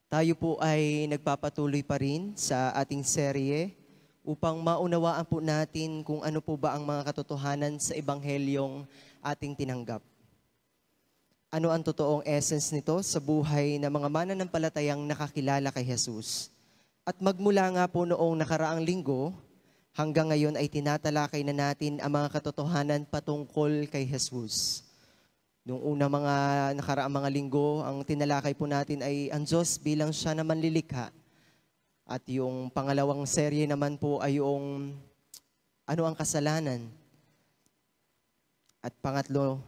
Tayo po ay nagpapatuloy pa rin sa ating serye upang maunawaan po natin kung ano po ba ang mga katotohanan sa Ebanghelyong ating tinanggap. Ano ang totoong essence nito sa buhay ng mga mananampalatayang nakakilala kay Jesus. At magmula nga po noong nakaraang linggo, hanggang ngayon ay tinatalakay na natin ang mga katotohanan patungkol kay Jesus. Noong una mga nakaraang mga linggo, ang tinalakay po natin ay ang Diyos bilang siya na manlilikha. At yung pangalawang serye naman po ay yung ano ang kasalanan. At pangatlo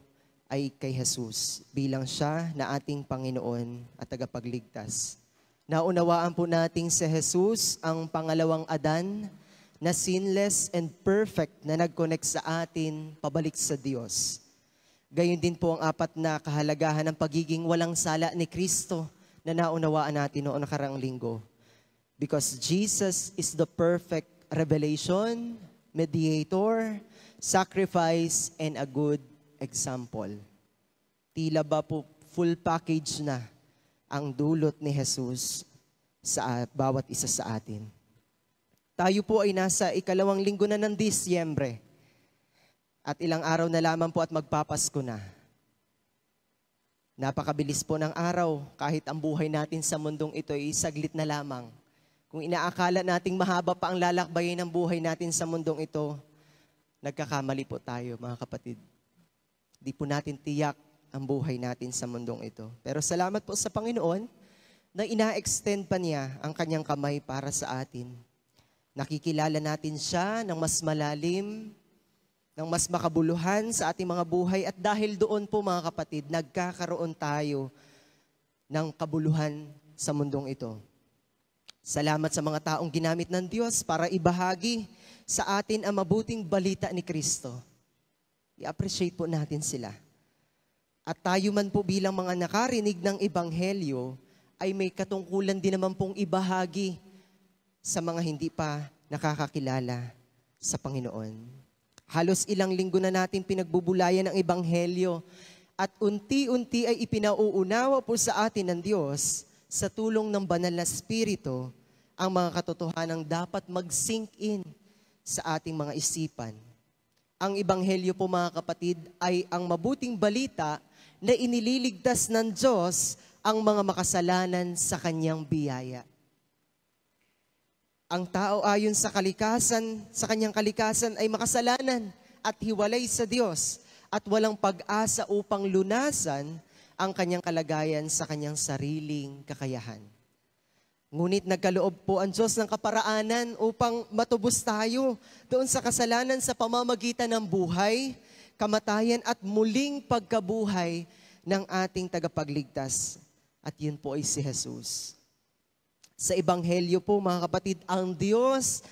ay kay Jesus bilang siya na ating Panginoon at tagapagligtas. Naunawaan po natin si Jesus ang pangalawang Adan na sinless and perfect na nag-connect sa atin pabalik sa Diyos. Gayon din po ang apat na kahalagahan ng pagiging walang sala ni Kristo na naunawaan natin noong nakaraang linggo. Because Jesus is the perfect revelation, mediator, sacrifice, and a good example. Tila ba po full package na ang dulot ni Jesus sa bawat isa sa atin. Tayo po ay nasa ikalawang linggo na ng Disyembre. At ilang araw na lamang po at magpapasko na. Napakabilis po ng araw kahit ang buhay natin sa mundong ito ay saglit na lamang. Kung inaakala nating mahaba pa ang lalakbayin ng buhay natin sa mundong ito, nagkakamali po tayo mga kapatid. Di po natin tiyak ang buhay natin sa mundong ito. Pero salamat po sa Panginoon na ina-extend pa niya ang kanyang kamay para sa atin. Nakikilala natin siya ng mas malalim, ng mas makabuluhan sa ating mga buhay at dahil doon po mga kapatid, nagkakaroon tayo ng kabuluhan sa mundong ito. Salamat sa mga taong ginamit ng Diyos para ibahagi sa atin ang mabuting balita ni Kristo. I-appreciate po natin sila. At tayo man po bilang mga nakarinig ng Ebanghelyo ay may katungkulan din naman pong ibahagi sa mga hindi pa nakakakilala sa Panginoon. Halos ilang linggo na natin pinagbubulayan ng Ebanghelyo at unti-unti ay ipinauunawa po sa atin ng Diyos sa tulong ng Banal na Espiritu ang mga katotohanang dapat mag-sink in sa ating mga isipan. Ang Ebanghelyo po mga kapatid ay ang mabuting balita na inililigtas ng Diyos ang mga makasalanan sa Kanyang biyaya. Ang tao ayon sa kalikasan, sa kanyang kalikasan ay makasalanan at hiwalay sa Diyos at walang pag-asa upang lunasan ang kanyang kalagayan sa kanyang sariling kakayahan. Ngunit nagkaloob po ang Diyos ng kaparaanan upang matubos tayo doon sa kasalanan sa pamamagitan ng buhay, kamatayan at muling pagkabuhay ng ating tagapagligtas. At yun po ay si Jesus. Sa Ebanghelyo po mga kapatid, ang Diyos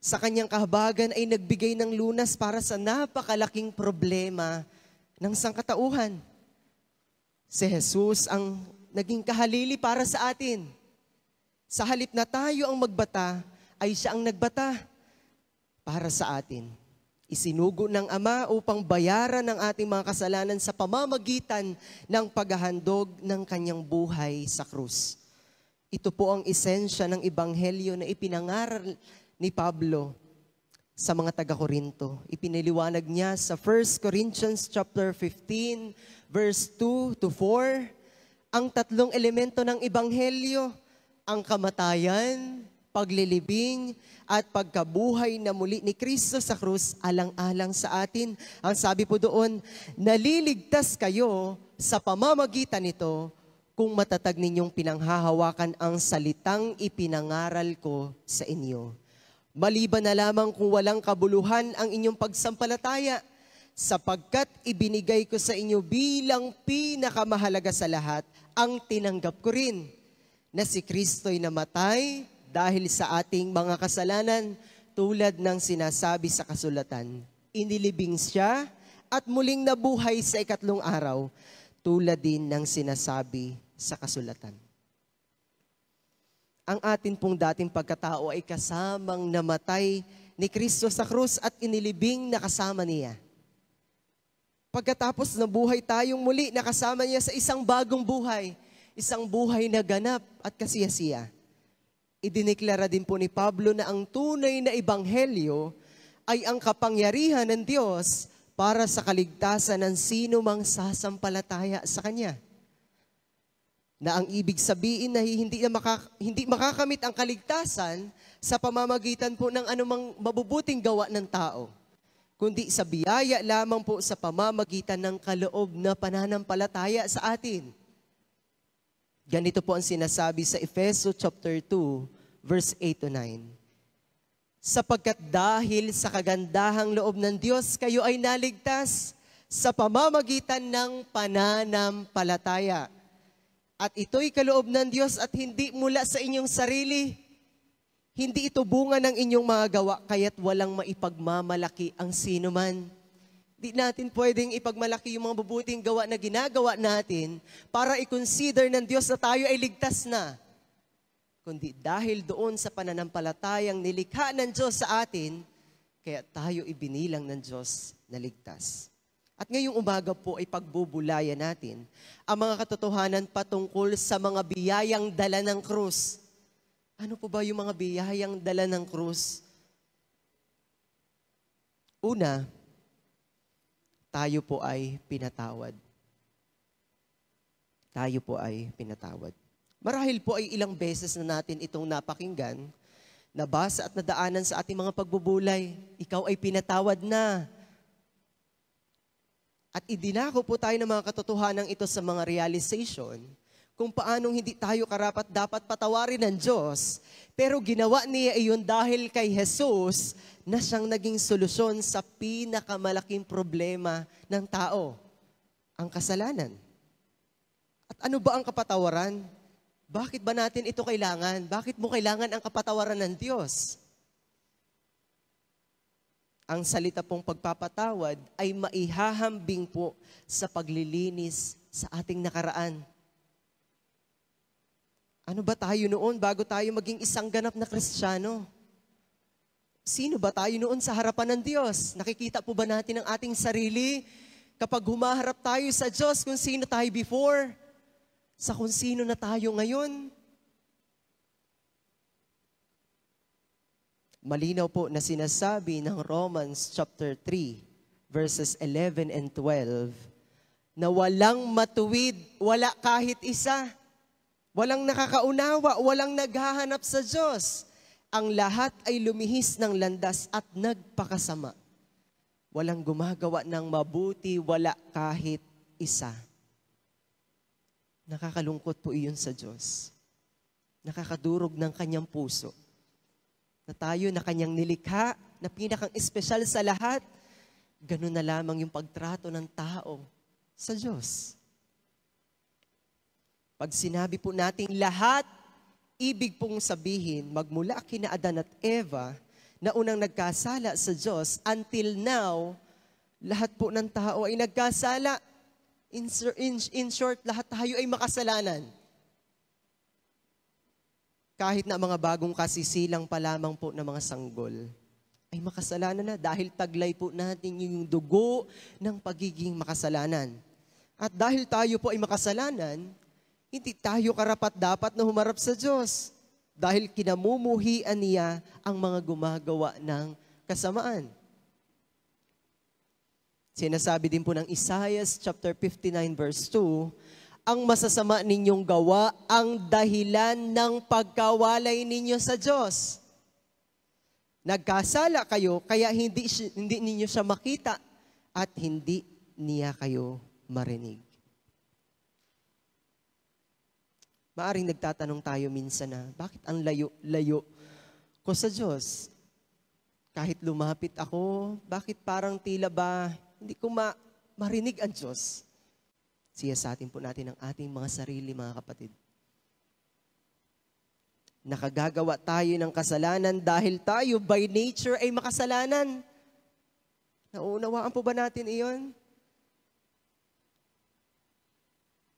sa kanyang kahabagan ay nagbigay ng lunas para sa napakalaking problema ng sangkatauhan. Si Jesus ang naging kahalili para sa atin. Sa halip na tayo ang magbata, ay siya ang nagbata para sa atin. Isinugo ng Ama upang bayaran ng ating mga kasalanan sa pamamagitan ng paghahandog ng kanyang buhay sa krus. Ito po ang esensya ng Ebanghelyo na ipinangaral ni Pablo sa mga taga-Korinto. Ipiniliwanag niya sa 1 Corinthians chapter 15, verse 2 to 4, ang tatlong elemento ng Ebanghelyo, ang kamatayan, paglilibing, at pagkabuhay na muli ni Kristo sa krus alang-alang sa atin. Ang sabi po doon, naliligtas kayo sa pamamagitan nito kung matatag ninyong pinanghahawakan ang salitang ipinangaral ko sa inyo. Maliban na lamang kung walang kabuluhan ang inyong pagsampalataya, sapagkat ibinigay ko sa inyo bilang pinakamahalaga sa lahat ang tinanggap ko rin, na si Kristo'y namatay dahil sa ating mga kasalanan tulad ng sinasabi sa kasulatan. Inilibing siya at muling nabuhay sa ikatlong araw tulad din ng sinasabi sa kasulatan. Ang atin pong dating pagkatao ay kasamang namatay ni Kristo sa krus at inilibing na kasama niya. Pagkatapos na buhay tayong muli, nakasama niya sa isang bagong buhay. isang buhay na ganap at kasiyasiya. Idineklara din po ni Pablo na ang tunay na ebanghelyo ay ang kapangyarihan ng Diyos para sa kaligtasan ng sino mang sasampalataya sa Kanya. Na ang ibig sabihin na hindi makakamit ang kaligtasan sa pamamagitan po ng anumang mabubuting gawa ng tao, kundi sa biyaya lamang po sa pamamagitan ng kaloob na pananampalataya sa atin. Ganito po ang sinasabi sa Efeso chapter 2, verse 8 to 9. Sapagkat dahil sa kagandahang loob ng Diyos, kayo ay naligtas sa pamamagitan ng pananampalataya. At ito'y kaloob ng Diyos at hindi mula sa inyong sarili. Hindi ito bunga ng inyong mga gawa, kaya't walang maipagmamalaki ang sino man. Di natin pwedeng ipagmalaki yung mga mabubuting gawa na ginagawa natin para i-consider ng Diyos na tayo ay ligtas na. Kundi dahil doon sa pananampalatayang nilikha ng Diyos sa atin, kaya tayo ibinilang ng Diyos na ligtas. At ngayong umaga po ay pagbubulayan natin ang mga katotohanan patungkol sa mga biyayang dala ng krus. Ano po ba yung mga biyayang dala ng krus? Una, tayo po ay pinatawad. Tayo po ay pinatawad. Marahil po ay ilang beses na natin itong napakinggan, nabasa at nadaanan sa ating mga pagbubulay. Ikaw ay pinatawad na. At idinako po tayo ng mga katotohanan ito sa mga realization kung paanong hindi tayo karapat dapat patawarin ng Diyos, pero ginawa niya iyon dahil kay Jesus na siyang naging solusyon sa pinakamalaking problema ng tao, ang kasalanan. At ano ba ang kapatawaran? Bakit ba natin ito kailangan? Bakit mo kailangan ang kapatawaran ng Diyos? Ang salita pong pagpapatawad ay maihahambing po sa paglilinis sa ating nakaraan. Ano ba tayo noon bago tayo maging isang ganap na Kristiyano? Sino ba tayo noon sa harapan ng Diyos? Nakikita po ba natin ang ating sarili kapag humaharap tayo sa Diyos kung sino tayo before, sa kung sino na tayo ngayon? Malinaw po na sinasabi ng Romans chapter 3, verses 11 and 12, na walang matuwid, wala kahit isa. Walang nakakaunawa, walang naghahanap sa Diyos. Ang lahat ay lumihis ng landas at nagpakasama. Walang gumagawa ng mabuti, wala kahit isa. Nakakalungkot po iyon sa Diyos. Nakakadurog ng kanyang puso. Na tayo na kanyang nilikha, na pinakang espesyal sa lahat, ganun na lamang yung pagtrato ng tao sa Diyos. Pag sinabi po nating lahat, ibig pong sabihin, magmula kina Adan at Eva, na unang nagkasala sa Diyos, until now, lahat po ng tao ay nagkasala. In short, lahat tayo ay makasalanan. Kahit na mga bagong kasisilang pa lamang po ng mga sanggol, ay makasalanan na dahil taglay po natin yung dugo ng pagiging makasalanan. At dahil tayo po ay makasalanan, hindi tayo karapat-dapat na humarap sa Diyos dahil kinamumuhian niya ang mga gumagawa ng kasamaan. Sinasabi din po ng Isaiah chapter 59 verse 2, ang masasama ninyong gawa ang dahilan ng pagkawalay ninyo sa Diyos. Nagkasala kayo, kaya hindi ninyo siya makita at hindi niya kayo marinig. Maaring nagtatanong tayo minsan na, bakit ang layo-layo ko sa Diyos? Kahit lumapit ako, bakit parang tila ba hindi ko marinig ang Diyos? Siyasatin po natin ang ating mga sarili, mga kapatid. Nakagagawa tayo ng kasalanan dahil tayo by nature ay makasalanan. Nauunawaan po ba natin iyon?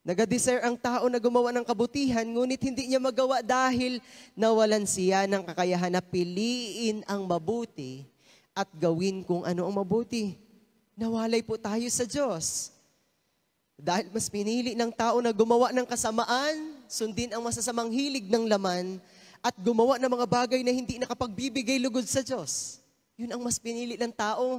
Nag-desire ang tao na gumawa ng kabutihan, ngunit hindi niya magawa dahil nawalan siya ng kakayahan na piliin ang mabuti at gawin kung ano ang mabuti. Nawalay po tayo sa Diyos. Dahil mas pinili ng tao na gumawa ng kasamaan sundin ang masasamang hilig ng laman, at gumawa ng mga bagay na hindi nakapagbibigay lugod sa Diyos. Yun ang mas pinili ng tao.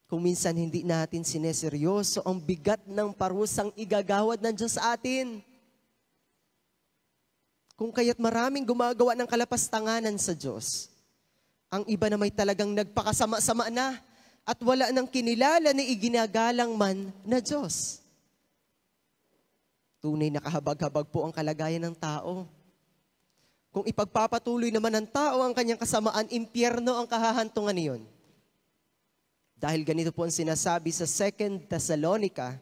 Kung minsan hindi natin sineseryoso ang bigat ng parusang igagawad ng Diyos sa atin. Kung kaya't maraming gumagawa ng kalapastanganan sa Diyos. Ang iba na may talagang nagpakasama-sama na at wala nang kinilala ni iginagalang man na Diyos. Tunay na kahabag-habag po ang kalagayan ng tao. Kung ipagpapatuloy naman ng tao ang kanyang kasamaan, impyerno ang kahahantungan niyon. Dahil ganito po ang sinasabi sa 2 Thessalonica,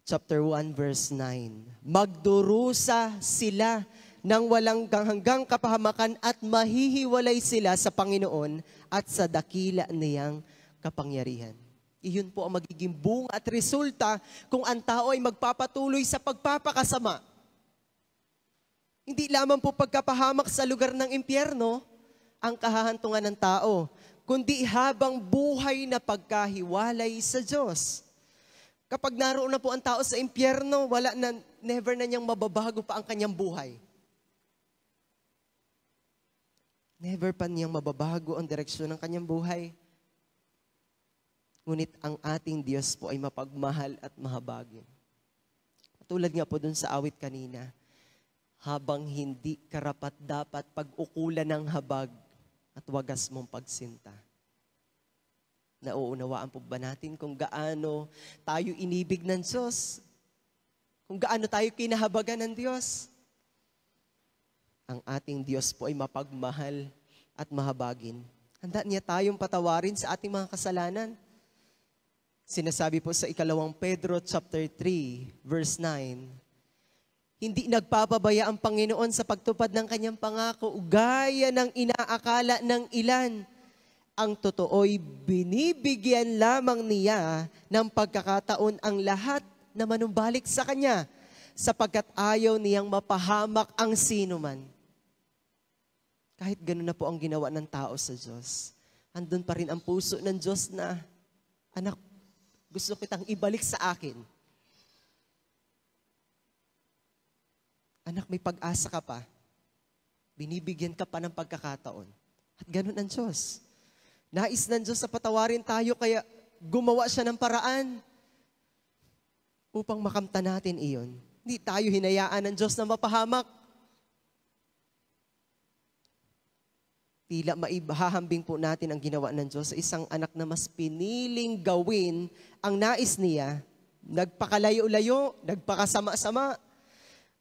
chapter 1, verse 9. Magdurusa sila ng walang hanggang kapahamakan at mahihiwalay sila sa Panginoon at sa dakila niyang kapangyarihan. Iyon po ang magiging bunga at resulta kung ang tao ay magpapatuloy sa pagpapakasama. Hindi lamang po pagkapahamak sa lugar ng impyerno ang kahahantungan ng tao, kundi habang buhay na pagkahiwalay sa Diyos. Kapag naroon na po ang tao sa impyerno, never na niyang mababago pa ang kanyang buhay. Never pa niyang mababago ang direksyon ng kanyang buhay. Ngunit ang ating Diyos po ay mapagmahal at mahabagin. Tulad nga po dun sa awit kanina, habang hindi karapat-dapat pag-ukulan ng habag at wagas mong pagsinta. Nauunawaan po ba natin kung gaano tayo inibig ng Diyos? Kung gaano tayo kinahabagan ng Diyos? Ang ating Diyos po ay mapagmahal at mahabagin. Handa niya tayong patawarin sa ating mga kasalanan. Sinasabi po sa 2 Pedro chapter 3, verse 9, hindi nagpapabaya ang Panginoon sa pagtupad ng kanyang pangako, gaya ng inaakala ng ilan. Ang totoo'y binibigyan lamang niya ng pagkakataon ang lahat na manumbalik sa kanya, sapagkat ayaw niyang mapahamak ang sinuman. Kahit gano'n na po ang ginawa ng tao sa Diyos, andun pa rin ang puso ng Diyos na, anak, gusto kitang ibalik sa akin. Anak, may pag-asa ka pa. Binibigyan ka pa ng pagkakataon. At gano'n ang Diyos. Nais ng Diyos sa patawarin tayo, kaya gumawa siya ng paraan upang makamta natin iyon. Hindi tayo hinayaan ng Diyos na mapahamak. Tila maibahahambing po natin ang ginawa ng Diyos sa isang anak na mas piniling gawin ang nais niya, nagpakalayo-layo, nagpakasama-sama.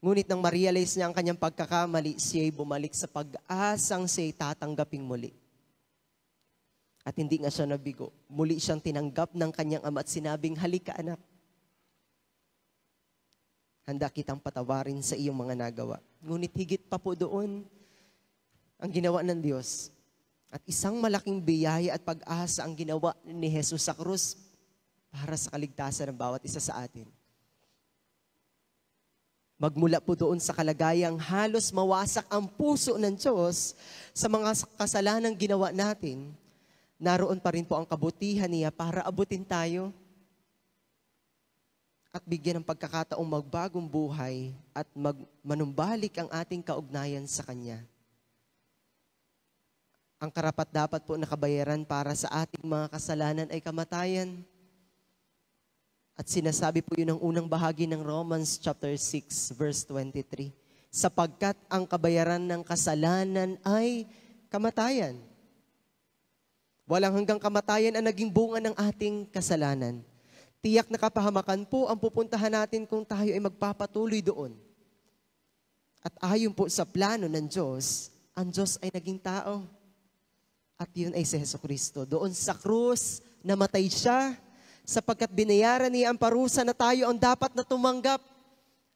Ngunit nang ma-realize niya ang kanyang pagkakamali, siya'y bumalik sa pag-asang siya'y tatanggaping muli. At hindi nga siya nabigo. Muli siyang tinanggap ng kanyang ama at sinabing, halika anak. Handa kitang patawarin sa iyong mga nagawa. Ngunit higit pa po doon ang ginawa ng Diyos. At isang malaking biyaya at pag-asa ang ginawa ni Jesus sa krus para sa kaligtasan ng bawat isa sa atin. Magmula po doon sa kalagayang halos mawasak ang puso ng Diyos sa mga kasalanang ginawa natin, naroon pa rin po ang kabutihan niya para abutin tayo at bigyan ng pagkakataong magbagong buhay at manumbalik ang ating kaugnayan sa Kanya. Ang karapat-dapat po na kabayaran para sa ating mga kasalanan ay kamatayan. At sinasabi po yun ng unang bahagi ng Romans chapter 6, verse 23. Sapagkat ang kabayaran ng kasalanan ay kamatayan. Walang hanggang kamatayan ang naging bunga ng ating kasalanan. Tiyak na kapahamakan po ang pupuntahan natin kung tayo ay magpapatuloy doon. At ayon po sa plano ng Diyos, ang Diyos ay naging tao. At yun ay si Jesucristo. Doon sa krus, namatay siya, sapagkat binayaran niya ang parusa na tayo ang dapat na tumanggap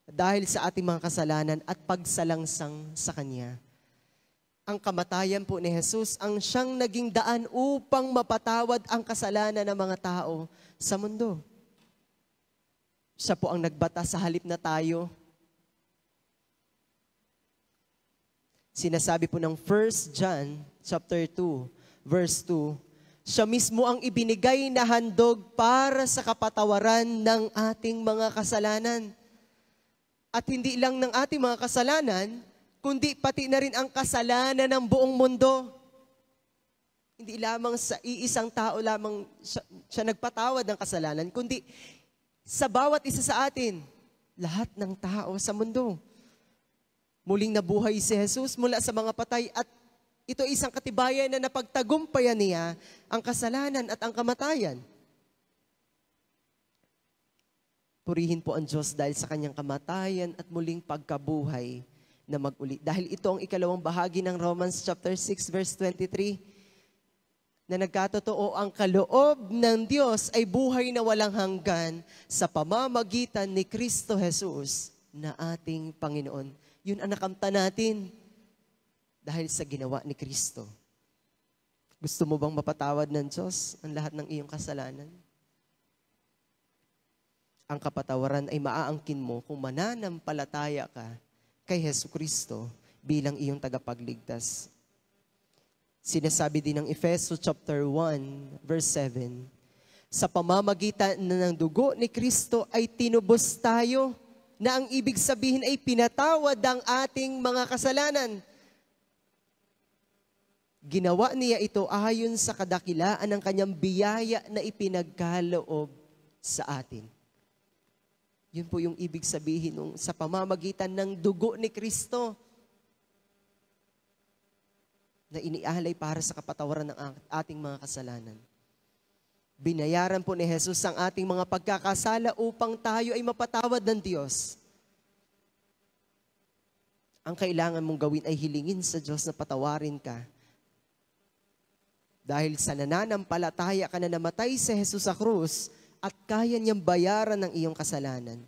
dahil sa ating mga kasalanan at pagsalangsang sa Kanya. Ang kamatayan po ni Jesus ang siyang naging daan upang mapatawad ang kasalanan ng mga tao sa mundo. Siya po ang nagbata sa halip na tayo. Sinasabi po ng 1 John chapter 2, verse 2, Siya mismo ang ibinigay na handog para sa kapatawaran ng ating mga kasalanan. At hindi lang ng ating mga kasalanan, kundi pati na rin ang kasalanan ng buong mundo. Hindi lamang sa iisang tao lamang siya nagpatawad ng kasalanan, kundi sa bawat isa sa atin, lahat ng tao sa mundo. Muling nabuhay si Jesus mula sa mga patay at ito isang katibayan na napagtagumpayan niya ang kasalanan at ang kamatayan. Purihin po ang Diyos dahil sa kanyang kamatayan at muling pagkabuhay na mag-uli. Dahil ito ang ikalawang bahagi ng Romans chapter 6 verse 23 na nagkatotoo ang kaloob ng Diyos ay buhay na walang hanggan sa pamamagitan ni Kristo Jesus na ating Panginoon. Yun ang nakamta natin. Dahil sa ginawa ni Kristo. Gusto mo bang mapatawad ng Diyos ang lahat ng iyong kasalanan? Ang kapatawaran ay maaangkin mo kung mananampalataya ka kay Hesus Kristo bilang iyong tagapagligtas. Sinasabi din ng Efeso chapter 1 verse 7, sa pamamagitan ng dugo ni Kristo ay tinubos tayo na ang ibig sabihin ay pinatawad ang ating mga kasalanan. Ginawa niya ito ayon sa kadakilaan ng kanyang biyaya na ipinagkaloob sa atin. Yun po yung ibig sabihin sa pamamagitan ng dugo ni Kristo na inialay para sa kapatawaran ng ating mga kasalanan. Binayaran po ni Jesus ang ating mga pagkakasala upang tayo ay mapatawad ng Diyos. Ang kailangan mong gawin ay hilingin sa Diyos na patawarin ka. Dahil sa nananampalataya ka na namatay sa Jesus sa krus at kaya niyang bayaran ng iyong kasalanan.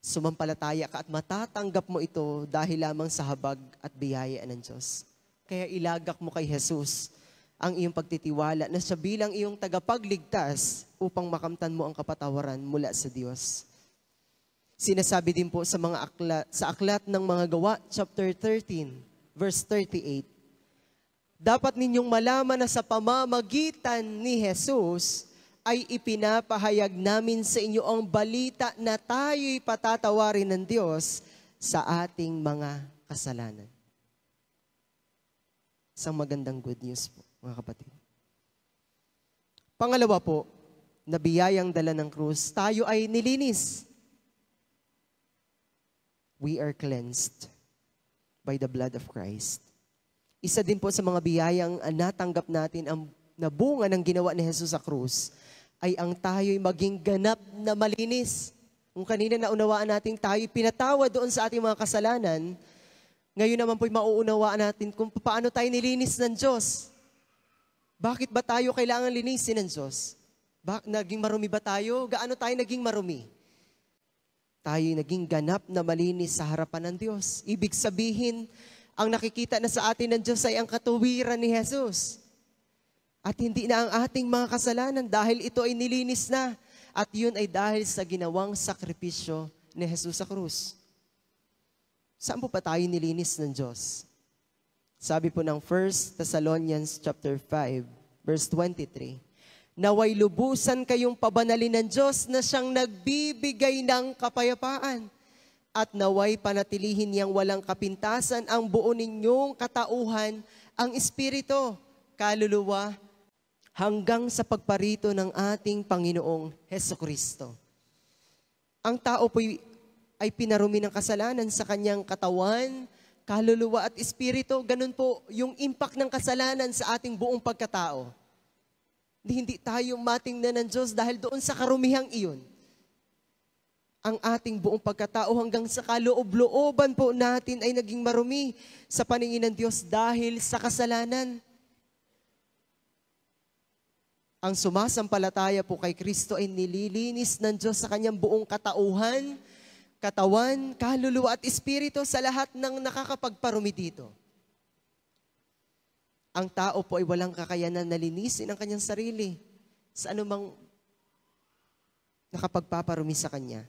Sumampalataya ka at matatanggap mo ito dahil lamang sa habag at biyaya ng Diyos. Kaya ilagak mo kay Jesus ang iyong pagtitiwala na siya bilang iyong tagapagligtas upang makamtan mo ang kapatawaran mula sa Diyos. Sinasabi din po sa aklat ng mga gawa, chapter 13, verse 38, dapat ninyong malaman na sa pamamagitan ni Jesus ay ipinapahayag namin sa inyo ang balita na tayo'y patatawarin ng Diyos sa ating mga kasalanan. Isang magandang good news po, mga kapatid. Pangalawa po, na biyayang dala ng krus, tayo ay nilinis. We are cleansed by the blood of Christ. Isa din po sa mga biyayang natanggap natin ang nabunga ng ginawa ni Jesus sa krus ay ang tayo'y maging ganap na malinis. Kung kanina naunawaan natin tayo'y pinatawad doon sa ating mga kasalanan, ngayon naman po'y mauunawaan natin kung paano tayo nilinis ng Diyos. Bakit ba tayo kailangan linisin ng Diyos? Naging marumi ba tayo? Gaano tayo naging marumi? Tayo'y naging ganap na malinis sa harapan ng Diyos. Ibig sabihin, ang nakikita na sa atin ng Diyos ay ang katuwiran ni Jesus. At hindi na ang ating mga kasalanan dahil ito ay nilinis na. At yun ay dahil sa ginawang sakripisyo ni Jesus sa krus. Saan po pa tayo nilinis ng Diyos? Sabi po ng 1 Thessalonians chapter 5, verse 23, naway lubusan kayong pabanalin ng Diyos na siyang nagbibigay ng kapayapaan. At naway panatilihin niyang walang kapintasan ang buo ninyong katauhan, ang Espiritu, kaluluwa, hanggang sa pagparito ng ating Panginoong Hesukristo. Ang tao po ay pinarumi ng kasalanan sa kanyang katawan, kaluluwa at espiritu. Ganun po yung impact ng kasalanan sa ating buong pagkatao. Hindi tayo matingnan ng Diyos dahil doon sa karumihang iyon. Ang ating buong pagkatao hanggang sa kaloob-looban po natin ay naging marumi sa paningin ng Diyos dahil sa kasalanan. Ang sumasampalataya po kay Kristo ay nililinis ng Diyos sa kanyang buong katauhan, katawan, kaluluwa at espiritu sa lahat ng nakakapagparumi dito. Ang tao po ay walang kakayanan na linisin ang kanyang sarili sa anumang nakapagpaparumi sa kanya.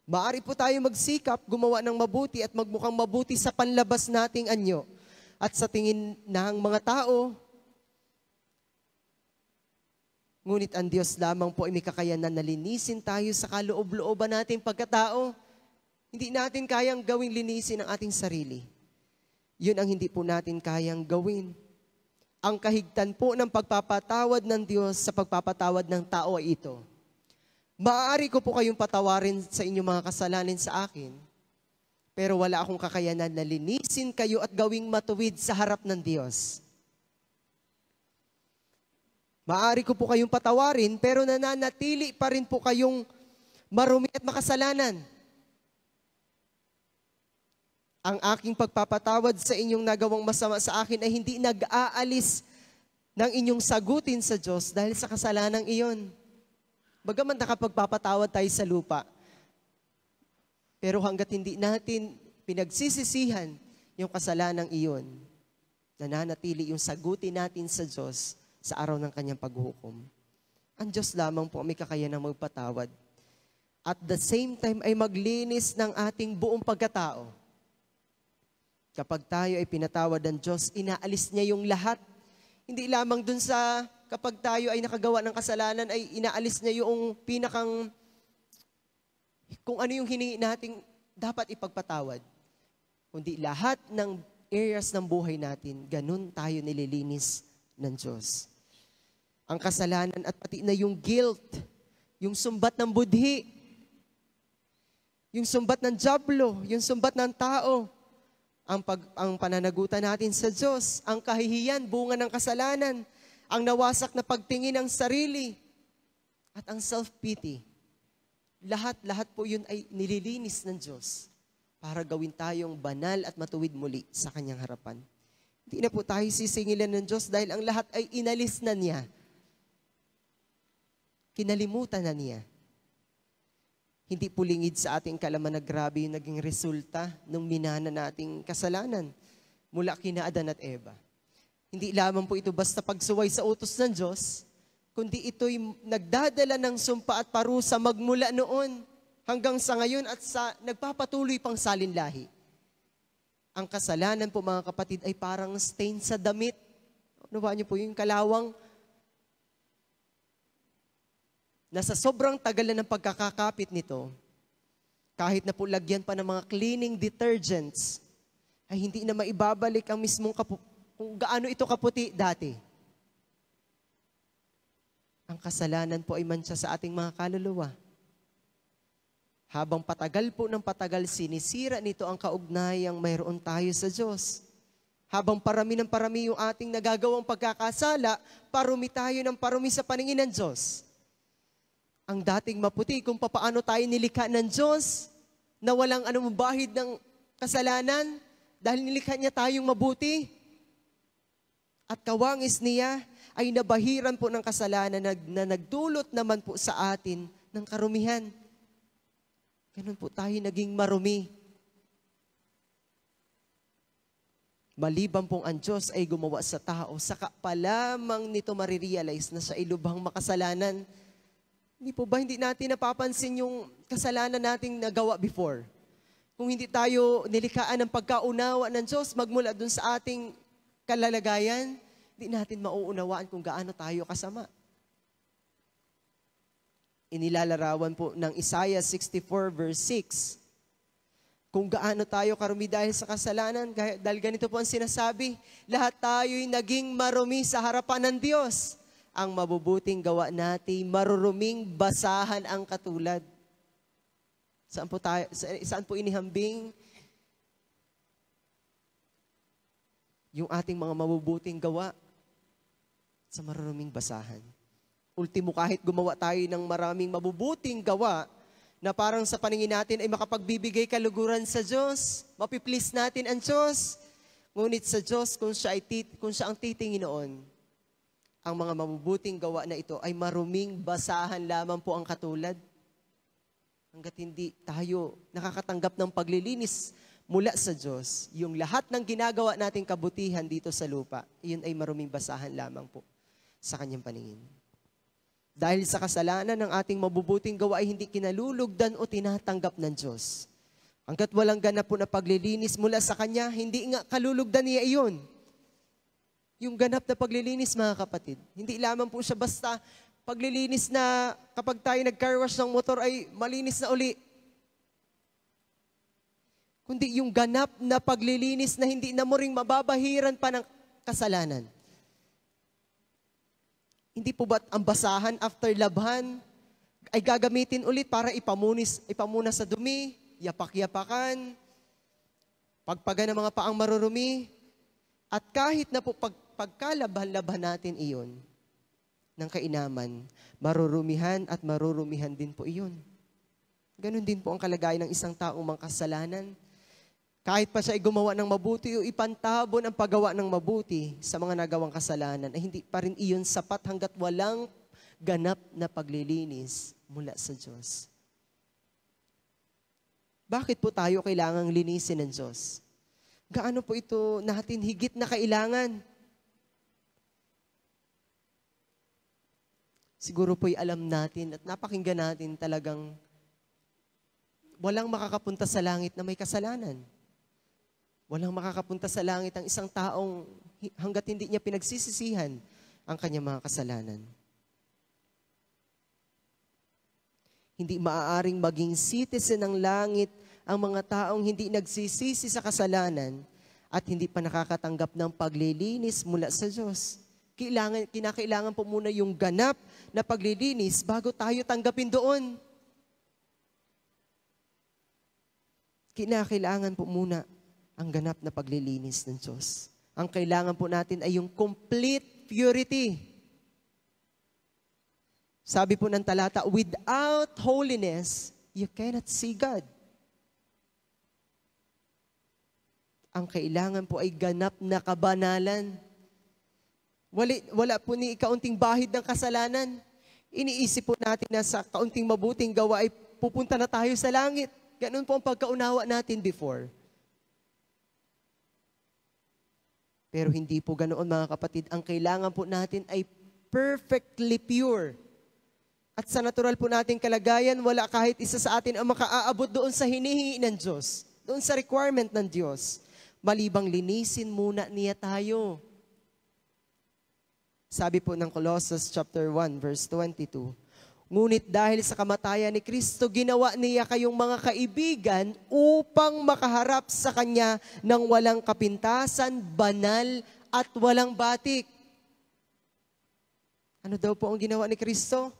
Maaari po tayo magsikap, gumawa ng mabuti at magmukhang mabuti sa panlabas nating anyo. At sa tingin ng mga tao, Ngunit ang Diyos lamang po ay may kakayanan na linisin tayo sa kaloob-looban nating pagkatao. Hindi natin kayang gawing linisin ang ating sarili. Yun ang hindi po natin kayang gawin. Ang kahigtan po ng pagpapatawad ng Diyos sa pagpapatawad ng tao ay ito. Maaari ko po kayong patawarin sa inyong mga kasalanan sa akin, pero wala akong kakayanan na linisin kayo at gawing matuwid sa harap ng Diyos. Maaari ko po kayong patawarin, pero nananatili pa rin po kayong marumi at makasalanan. Ang aking pagpapatawad sa inyong nagawang masama sa akin ay hindi nag-aalis ng inyong sagutin sa Diyos dahil sa kasalanang iyon. Bagaman nakapagpapatawad tayo sa lupa, pero hanggat hindi natin pinagsisisihan yung kasalanang iyon, nananatili yung sagutin natin sa Diyos sa araw ng kanyang paghukom. Ang Diyos lamang po may kakayanang magpatawad. At the same time ay maglinis ng ating buong pagkatao. Kapag tayo ay pinatawad ng Diyos, inaalis niya yung lahat. Hindi lamang dun sa kapag tayo ay nakagawa ng kasalanan, ay inaalis niya yung pinakang, kung ano yung hiningi nating dapat ipagpatawad. Kundi lahat ng areas ng buhay natin, ganun tayo nililinis ng Diyos. Ang kasalanan at pati na yung guilt, yung sumbat ng budhi, yung sumbat ng dyablo, yung sumbat ng tao, ang pananagutan natin sa Diyos, ang kahihiyan, bunga ng kasalanan, ang nawasak na pagtingin ng sarili, at ang self-pity. Lahat po yun ay nililinis ng Diyos para gawin tayong banal at matuwid muli sa kanyang harapan. Hindi na po tayo sisingilan ng Diyos dahil ang lahat ay inalis na niya. Kinalimutan na niya. Hindi po lingid sa ating kalaman na grabe yung naging resulta ng minana nating kasalanan mula kina Adan at Eva. Hindi lamang po ito basta pagsuway sa utos ng Diyos, kundi ito'y nagdadala ng sumpa at parusa magmula noon hanggang sa ngayon at nagpapatuloy pang salinlahi. Ang kasalanan po mga kapatid ay parang stain sa damit. Ano ba niyo po yung kalawang na sa sobrang tagal na ng pagkakakapit nito, kahit na po lagyan pa ng mga cleaning detergents, ay hindi na maibabalik ang mismong kung gaano ito kaputi dati. Ang kasalanan po ay mantsa sa ating mga kaluluwa. Habang patagal po ng patagal, sinisira nito ang kaugnayang mayroon tayo sa Diyos. Habang parami ng parami yung ating nagagawang pagkakasala, parumi tayo ng parumi sa paningin ng Diyos. Ang dating maputi kung papaano tayo nilikha ng Diyos na walang anumang bahid ng kasalanan dahil nilikha niya tayong mabuti. At kawangis niya ay nabahiran po ng kasalanan na nagdulot naman po sa atin ng karumihan. Ganun po tayo naging marumi. Maliban pong ang Diyos ay gumawa sa tao, saka pa lamang nito marirealize na siya ay lubhang makasalanan. Hindi po ba hindi natin napapansin yung kasalanan nating nagawa before? Kung hindi tayo nilikhaan ng pagkaunawa ng Diyos magmula dun sa ating kalalagayan, hindi natin mauunawaan kung gaano tayo kasama. Inilalarawan po ng Isaiah 64 verse 6. Kung gaano tayo karumi dahil sa kasalanan, dahil ganito po ang sinasabi, lahat tayo'y naging marumi sa harapan ng Diyos. Ang mabubuting gawa natin, maruruming basahan ang katulad. Saan po inihambing yung ating mga mabubuting gawa? Sa maruruming basahan. Ultimo, kahit gumawa tayo ng maraming mabubuting gawa na parang sa paningin natin ay makapagbibigay kaluguran sa Diyos, mapiplease natin ang Diyos. Ngunit sa Diyos, kung siya ang titingin noon, ang mga mabubuting gawa na ito ay maruming basahan lamang po ang katulad. Hanggat hindi tayo nakakatanggap ng paglilinis mula sa Diyos, yung lahat ng ginagawa nating kabutihan dito sa lupa, yun ay maruming basahan lamang po sa kanyang paningin. Dahil sa kasalanan ng ating mabubuting gawa ay hindi kinalulugdan o tinatanggap ng Diyos. Hanggat walang ganap po na paglilinis mula sa Kanya, hindi nga kalulugdan niya iyon. Yung ganap na paglilinis, mga kapatid, hindi lamang po siya basta paglilinis na kapag tayo nag-car wash ng motor ay malinis na uli. Kundi yung ganap na paglilinis na hindi na mo ring mababahiran pa ng kasalanan. Hindi po ba't ang basahan after labhan ay gagamitin ulit para ipamuna sa dumi, yapak-yapakan, pagpaga ng mga paang marurumi, at kahit na po pagkalabhan-labhan natin iyon ng kainaman, marurumihan at marurumihan din po iyon. Ganon din po ang kalagayan ng isang taong mangkasalanan. Kahit pa siya ay gumawa ng mabuti o ipantabon ang paggawa ng mabuti sa mga nagawang kasalanan, ay hindi pa rin iyon sapat hanggat walang ganap na paglilinis mula sa Diyos. Bakit po tayo kailangang linisin ng Diyos? Gaano po ito natin higit na kailangan? Siguro po'y alam natin at napakinggan natin talagang walang makakapunta sa langit na may kasalanan. Walang makakapunta sa langit ang isang taong hanggat hindi niya pinagsisisihan ang kanyang mga kasalanan. Hindi maaaring maging citizen ng langit ang mga taong hindi nagsisisi sa kasalanan at hindi pa nakakatanggap ng paglilinis mula sa Diyos. Kinakailangan po muna yung ganap na paglilinis bago tayo tanggapin doon. Kinakailangan po muna ang ganap na paglilinis ng Diyos. Ang kailangan po natin ay yung complete purity. Sabi po ng talata, without holiness, you cannot see God. Ang kailangan po ay ganap na kabanalan. Wala po ni kaunting bahid ng kasalanan. Iniisip po natin na sa kaunting mabuting gawa ay pupunta na tayo sa langit. Ganun po ang pagkaunawa natin before. Pero hindi po ganoon mga kapatid. Ang kailangan po natin ay perfectly pure. At sa natural po nating kalagayan, wala kahit isa sa atin ang makaaabot doon sa hinihingi ng Diyos. Doon sa requirement ng Diyos. Malibang linisin muna niya tayo. Sabi po ng Colossus chapter 1 verse 22, ngunit dahil sa kamatayan ni Kristo, ginawa niya kayong mga kaibigan upang makaharap sa Kanya ng walang kapintasan, banal at walang batik. Ano daw po ang ginawa ni Kristo?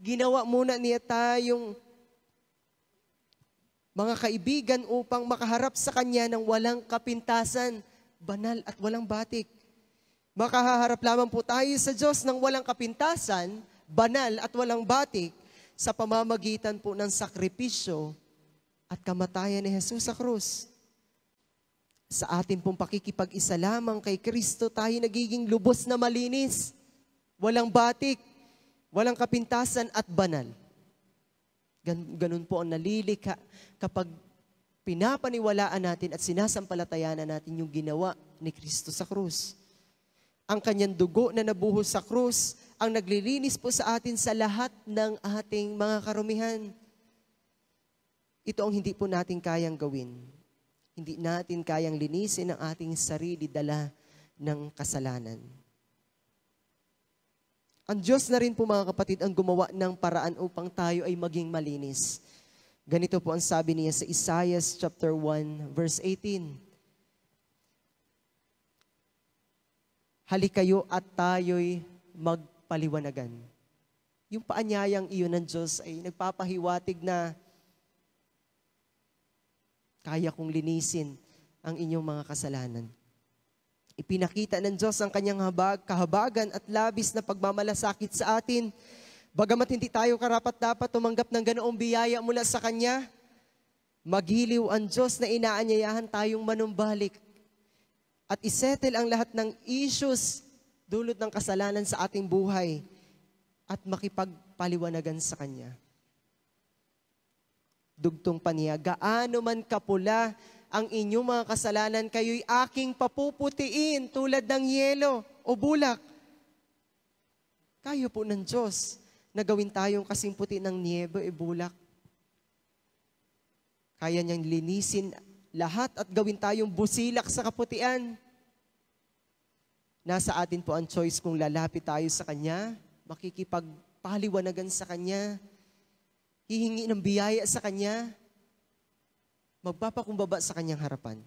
Ginawa muna niya tayong mga kaibigan upang makaharap sa Kanya ng walang kapintasan, banal at walang batik. Makaharap lamang po tayo sa Diyos ng walang kapintasan, banal at walang batik sa pamamagitan po ng sakripisyo at kamatayan ni Jesus sa krus. Sa atin pong pakikipag-isa lamang kay Kristo, tayo nagiging lubos na malinis, walang batik, walang kapintasan at banal. Ganun po ang nalilikha kapag pinapaniwalaan natin at sinasampalatayanan natin yung ginawa ni Kristo sa krus. Ang kanyang dugo na nabuhos sa krus ang naglilinis po sa atin sa lahat ng ating mga karumihan. Ito ang hindi po natin kayang gawin. Hindi natin kayang linisin ang ating sarili dala ng kasalanan. Ang Diyos na rin po mga kapatid ang gumawa ng paraan upang tayo ay maging malinis. Ganito po ang sabi niya sa Isaiah chapter 1 verse 18. Halikayo at tayo'y magpaliwanagan. Yung paanyayang iyon ng Diyos ay nagpapahiwatig na kaya kong linisin ang inyong mga kasalanan. Ipinakita ng Diyos ang kanyang kahabagan at labis na pagmamalasakit sa atin. Bagamat hindi tayo karapat-dapat tumanggap ng ganoong biyaya mula sa Kanya, maghiliw ang Diyos na inaanyayahan tayong manumbalik at isettle ang lahat ng issues dulot ng kasalanan sa ating buhay at makipagpaliwanagan sa Kanya. Dugtong pa niya, gaano man kapula ang inyong mga kasalanan, kayo'y aking papuputiin tulad ng yelo o bulak. Kayo po ng Diyos na gawin tayong kasing puti ng niebe o bulak. Kaya niyang linisin lahat at gawin tayong busilak sa kaputian. Nasa atin po ang choice kung lalapit tayo sa Kanya, makikipagpaliwanagan sa Kanya, hihingi ng biyaya sa Kanya, magpapakumbaba sa Kanyang harapan.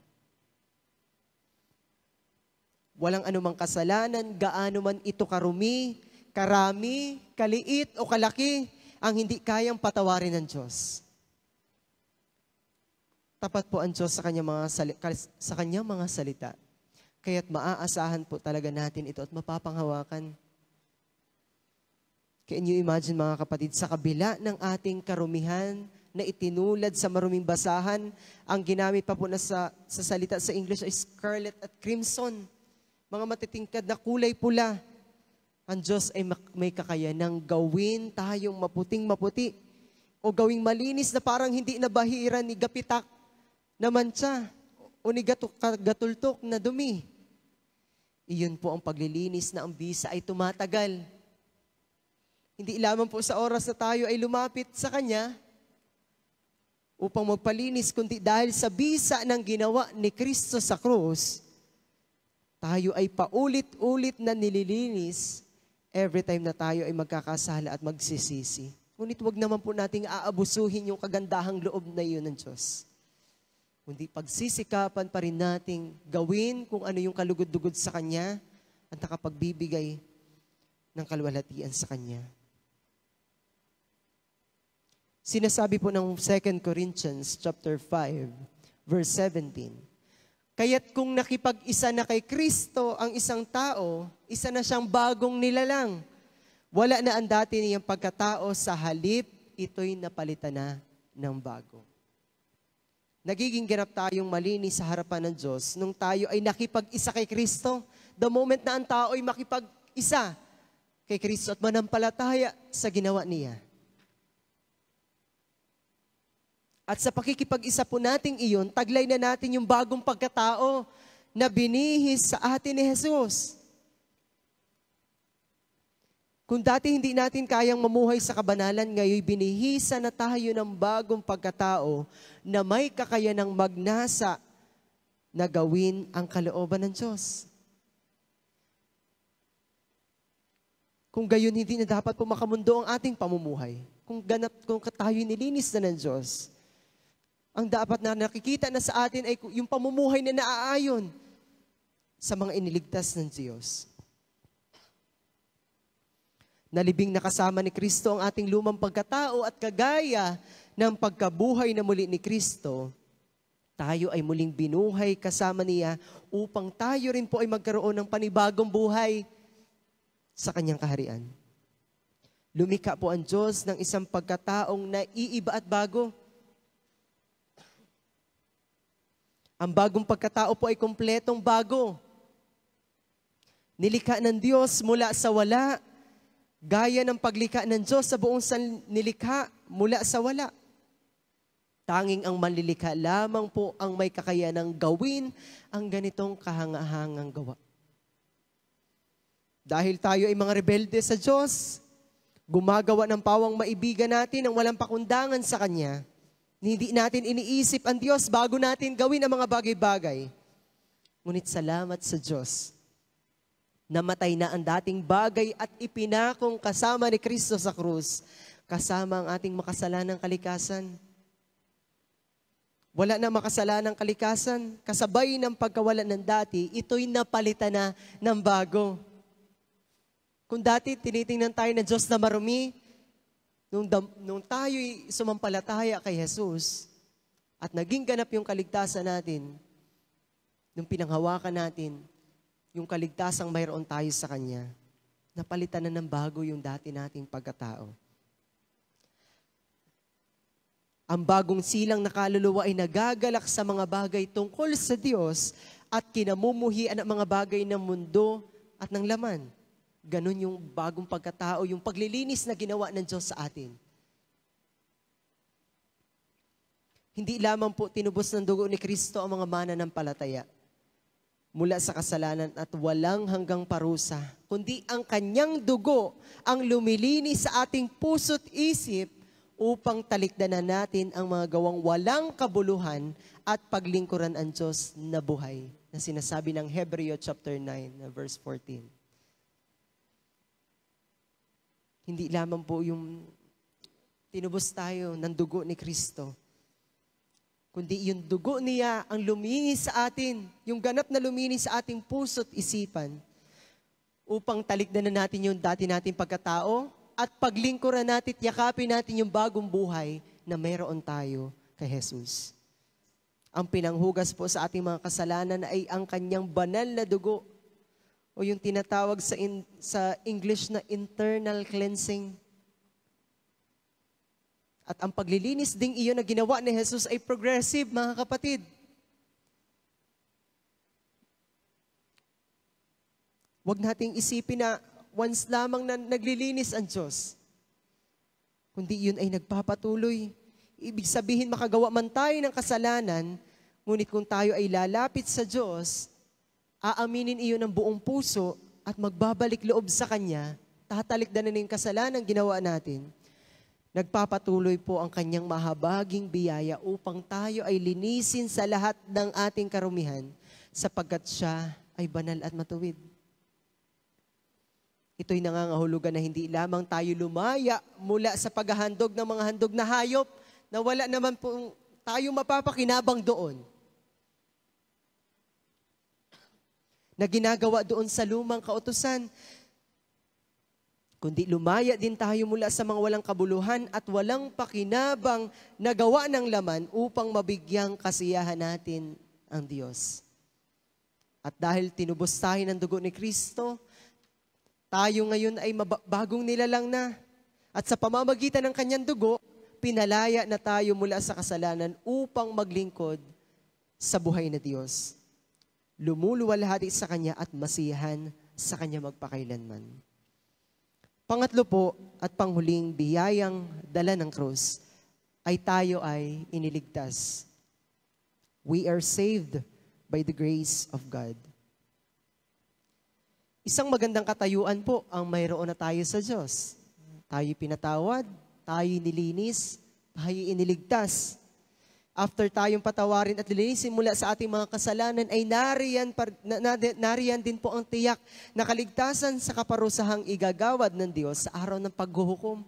Walang anumang kasalanan, gaano man ito karumi, karami, kaliit o kalaki, ang hindi kayang patawarin ng Diyos. Tapat po ang Diyos sa Kanyang mga salita. Kaya't maaasahan po talaga natin ito at mapapanghawakan. Can you imagine mga kapatid, sa kabila ng ating karumihan na itinulad sa maruming basahan, ang ginamit pa po na sa salita sa English ay scarlet at crimson. Mga matitingkad na kulay pula. Ang Diyos ay may kakayanang gawin tayong maputing-maputi o gawing malinis na parang hindi nabahiran ni gapitak na mantsa o ni gatultok na dumi. Iyon po ang paglilinis na ang bisa ay tumatagal. Hindi lamang po sa oras na tayo ay lumapit sa Kanya upang magpalinis, kundi dahil sa bisa ng ginawa ni Kristo sa krus, tayo ay paulit-ulit na nililinis every time na tayo ay magkakasala at magsisisi. Ngunit wag naman po nating aabusuhin yung kagandahang loob na iyon ng Diyos. Kundi pagsisikapan pa rin nating gawin kung ano yung kalugod-dugod sa Kanya at nakapagbibigay ng kalwalhatian sa Kanya. Sinasabi po ng 2 Corinthians chapter 5, verse 17, kaya't kung nakipag-isa na kay Kristo ang isang tao, isa na siyang bagong nilalang. Wala na ang dati niyang pagkatao, sa halip, ito'y napalitan na ng bago. Nagiging ganap tayong malinis sa harapan ng Diyos nung tayo ay nakipag-isa kay Kristo. The moment na ang tao ay makipag-isa kay Kristo at manampalataya sa ginawa niya. At sa pakikipag-isa po nating iyon, taglay na natin yung bagong pagkatao na binihis sa atin ni Jesus. Kung dati hindi natin kayang mamuhay sa kabanalan, ngayon binihisa na tayo ng bagong pagkatao na may kakayanang magnasa na gawin ang kalooban ng Diyos. Kung gayon, hindi na dapat po makamundo ang ating pamumuhay. Kung tayo nilinis na ng Diyos, ang dapat na nakikita na sa atin ay yung pamumuhay na naaayon sa mga iniligtas ng Diyos. Nalibing nakasama ni Kristo ang ating lumang pagkatao at kagaya ng pagkabuhay na muli ni Kristo, tayo ay muling binuhay kasama niya upang tayo rin po ay magkaroon ng panibagong buhay sa Kanyang kaharian. Lumikha po ang Diyos ng isang pagkataong naiiba at bago. Ang bagong pagkatao po ay kumpletong bago. Nilikha ng Diyos mula sa wala, gaya ng paglikha ng Diyos sa buong nilikha mula sa wala. Tanging ang manlilikha lamang po ang may kakayanang gawin ang ganitong kahangahangang gawa. Dahil tayo ay mga rebelde sa Diyos, gumagawa ng pawang maibigan natin ang walang pakundangan sa Kanya, hindi natin iniisip ang Diyos bago natin gawin ang mga bagay-bagay. Ngunit salamat sa Diyos, namatay na ang dating bagay at ipinakong kasama ni Kristo sa krus, kasama ang ating makasalanang kalikasan. Wala na makasalanang kalikasan, kasabay ng pagkawala ng dati, ito'y napalitan na ng bago. Kung dati tinitingnan tayo ng Diyos na marumi, nung tayo'y sumampalataya kay Jesus at naging ganap yung kaligtasan natin, nung pinanghawakan natin, yung kaligtasang mayroon tayo sa Kanya, napalitan na ng bago yung dati nating pagkatao. Ang bagong silang na kaluluwa ay nagagalak sa mga bagay tungkol sa Diyos at kinamumuhian ang mga bagay ng mundo at ng laman. Ganon yung bagong pagkatao, yung paglilinis na ginawa ng Diyos sa atin. Hindi lamang po tinubos ng dugo ni Kristo ang mga mananampalataya mula sa kasalanan at walang hanggang parusa, kundi ang Kanyang dugo ang lumilinis sa ating puso't isip upang talikdanan natin ang mga gawang walang kabuluhan at paglingkuran ang Diyos na buhay, na sinasabi ng Hebreo chapter 9, verse 14. Hindi lamang po yung tinubos tayo ng dugo ni Kristo, kundi yung dugo niya ang luminis sa atin, yung ganap na luminis sa ating puso't isipan, upang talikdan na natin yung dati nating pagkatao at paglingkuran natin, yakapin natin yung bagong buhay na meron tayo kay Jesus. Ang pinanghugas po sa ating mga kasalanan ay ang kanyang banal na dugo o yung tinatawag sa English na internal cleansing. At ang paglilinis ding iyon na ginawa ni Jesus ay progressive, mga kapatid. Huwag nating isipin na once lamang na naglilinis ang Diyos, kundi yun ay nagpapatuloy. Ibig sabihin, makagawa man tayo ng kasalanan, ngunit kung tayo ay lalapit sa Diyos, aaminin iyon ng buong puso at magbabalik loob sa Kanya, tatalikdan na yung kasalanan ginawa natin. Nagpapatuloy po ang kanyang mahabaging biyaya upang tayo ay linisin sa lahat ng ating karumihan sapagkat siya ay banal at matuwid. Ito'y nangangahulugan na hindi lamang tayo lumaya mula sa paghahandog ng mga handog na hayop na wala naman po tayo mapapakinabang doon. Na ginagawa doon sa lumang kautusan, kundi lumaya din tayo mula sa mga walang kabuluhan at walang pakinabang na gawa ng laman upang mabigyang kasiyahan natin ang Diyos. At dahil tinubos tayo ng dugo ni Kristo, tayo ngayon ay bagong nilalang na. At sa pamamagitan ng kanyang dugo, pinalaya na tayo mula sa kasalanan upang maglingkod sa buhay na Diyos. Lumuluwalhati sa Kanya at masiyahan sa Kanya magpakailanman. Pangatlo po at panghuling biyayang dala ng krus ay tayo ay iniligtas. We are saved by the grace of God. Isang magandang katayuan po ang mayroon na tayo sa Diyos. Tayo pinatawad, tayo nilinis, tayo iniligtas. After tayong patawarin at lilinisin mula sa ating mga kasalanan, ay nariyan din po ang tiyak na kaligtasan sa kaparusahang igagawad ng Diyos sa araw ng paghuhukom.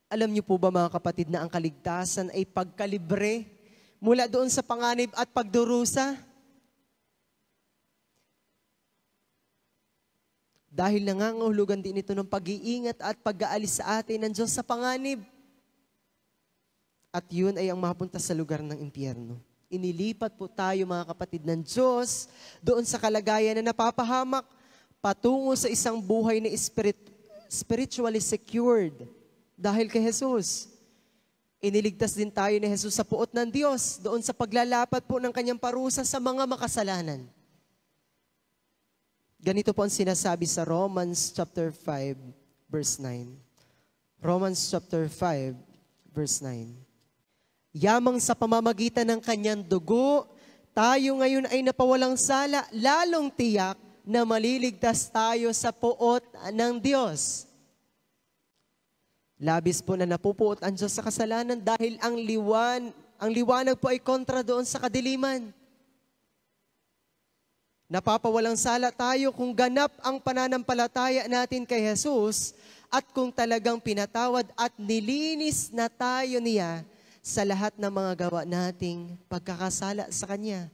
Alam niyo po ba mga kapatid na ang kaligtasan ay pagkalibre mula doon sa panganib at pagdurusa? Dahil nangangahulugan din ito ng pag-iingat at pag-aalis sa atin ng Diyos sa panganib. At yun ay ang mapunta sa lugar ng impyerno. Inilipat po tayo mga kapatid ng Diyos doon sa kalagayan na napapahamak patungo sa isang buhay na spiritually secured dahil kay Jesus. Iniligtas din tayo ni Jesus sa puot ng Diyos doon sa paglalapat po ng kanyang parusa sa mga makasalanan. Ganito po ang sinasabi sa Romans chapter 5 verse 9. Romans chapter 5 verse 9. Yamang sa pamamagitan ng kanyang dugo, tayo ngayon ay napawalang sala, lalong tiyak na maliligtas tayo sa puot ng Diyos. Labis po na napupuot ang Diyos sa kasalanan dahil ang liwanag po ay kontra doon sa kadiliman. Napapawalang sala tayo kung ganap ang pananampalataya natin kay Jesus at kung talagang pinatawad at nilinis na tayo niya sa lahat ng mga gawa nating pagkakasala sa Kanya.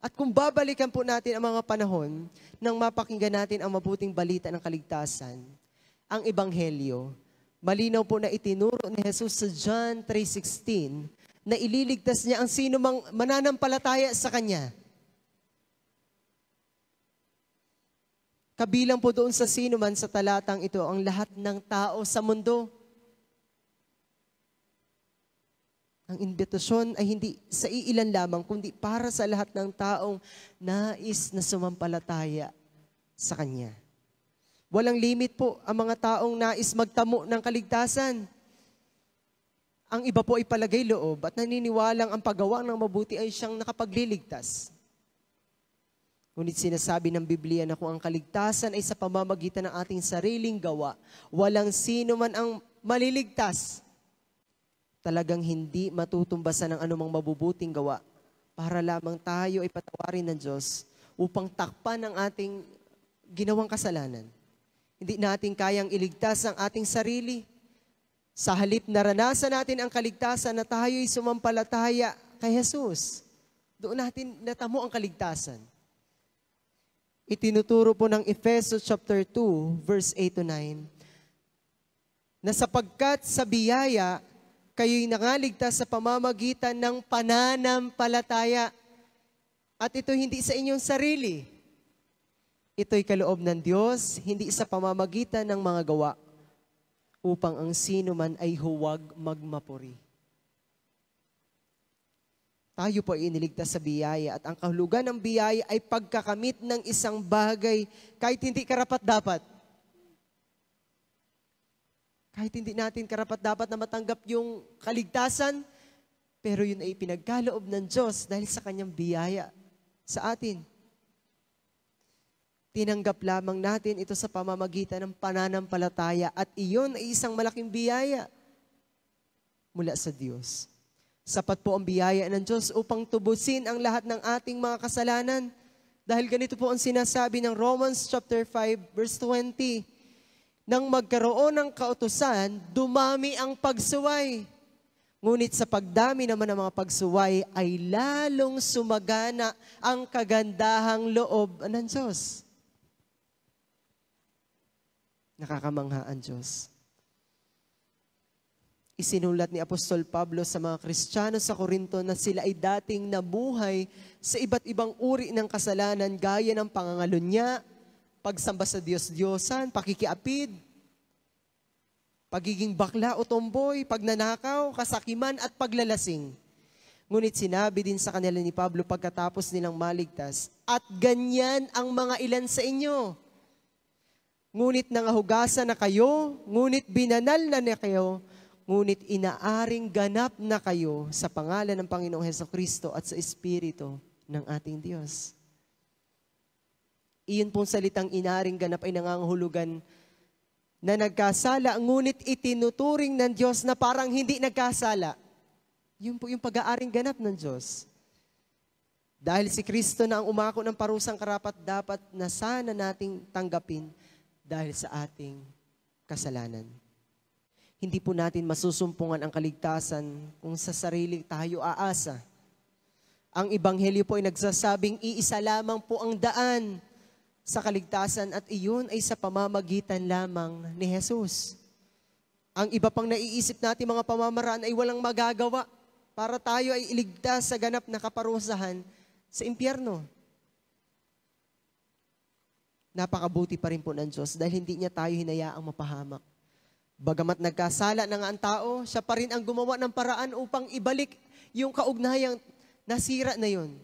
At kung babalikan po natin ang mga panahon nang mapakinggan natin ang mabuting balita ng kaligtasan, ang Ebanghelyo, malinaw po na itinuro ni Jesus sa John 3:16 na ililigtas niya ang sino mang mananampalataya sa Kanya. Kabilang po doon sa sino man sa talatang ito ang lahat ng tao sa mundo. Ang imbitasyon ay hindi sa iilan lamang, kundi para sa lahat ng taong nais na sumampalataya sa Kanya. Walang limit po ang mga taong nais magtamo ng kaligtasan. Ang iba po ay palagay loob at naniniwalang ang paggawa ng mabuti ay siyang nakapagliligtas. Ngunit sinasabi ng Biblia na kung ang kaligtasan ay sa pamamagitan ng ating sariling gawa, walang sino man ang maliligtas. Talagang hindi matutumbasan ng anumang mabubuting gawa para lamang tayo ay patawarin ng Diyos upang takpan ang ating ginawang kasalanan. Hindi natin kayang iligtas ang ating sarili. Sa halip naranasan natin ang kaligtasan na tayo'y sumampalataya kay Jesus. Doon natin natamo ang kaligtasan. Itinuturo po ng Efesos chapter 2, verse 8 to 9, na sapagkat sa biyaya, kayo'y nangaligtas sa pamamagitan ng pananampalataya. At ito hindi sa inyong sarili. Ito'y kaloob ng Diyos, hindi sa pamamagitan ng mga gawa, upang ang sino man ay huwag magmapuri. Tayo po ay iniligtas sa biyaya at ang kahulugan ng biyaya ay pagkakamit ng isang bagay kahit hindi karapat-dapat. Kahit hindi natin karapat-dapat na matanggap yung kaligtasan, pero yun ay pinagkaloob ng Diyos dahil sa kanyang biyaya sa atin. Tinanggap lamang natin ito sa pamamagitan ng pananampalataya at iyon ay isang malaking biyaya mula sa Diyos. Sapat po ang biyaya ng Diyos upang tubusin ang lahat ng ating mga kasalanan. Dahil ganito po ang sinasabi ng Romans chapter 5 verse 20. Nang magkaroon ng kautusan, dumami ang pagsuway. Ngunit sa pagdami naman ng mga pagsuway ay lalong sumagana ang kagandahang loob ng Diyos. Nakakamangha ang Diyos. Isinulat ni Apostol Pablo sa mga Kristiyano sa Corinto na sila ay dating nabuhay sa iba't ibang uri ng kasalanan gaya ng pangangalunya, pagsamba sa Diyos-Diyosan, pakikiapid, pagiging bakla o tomboy, pagnanakaw, kasakiman at paglalasing. Ngunit sinabi din sa kanila ni Pablo pagkatapos nilang maligtas, at ganyan ang mga ilan sa inyo. Ngunit nangahugasan na kayo, ngunit binanal na kayo, ngunit inaaring ganap na kayo sa pangalan ng Panginoong Hesukristo at sa Espiritu ng ating Diyos. Iyon pong salitang inaaring ganap ay nangangahulugan na nagkasala, ngunit itinuturing ng Diyos na parang hindi nagkasala. Yun po yung pag-aaring ganap ng Diyos. Dahil si Kristo na ang umako ng parusang karapat-dapat na sana nating tanggapin dahil sa ating kasalanan. Hindi po natin masusumpungan ang kaligtasan kung sa sarili tayo aasa. Ang Ebanghelyo po ay nagsasabing iisa lamang po ang daan sa kaligtasan at iyon ay sa pamamagitan lamang ni Jesus. Ang iba pang naiisip natin mga pamamaraan ay walang magagawa para tayo ay iligtas sa ganap na kaparusahan sa impyerno. Napakabuti pa rin po ng Diyos dahil hindi niya tayo hinayaang mapahamak. Bagamat nagkasala na nga ang tao, siya pa rin ang gumawa ng paraan upang ibalik yung kaugnayang nasira na yun.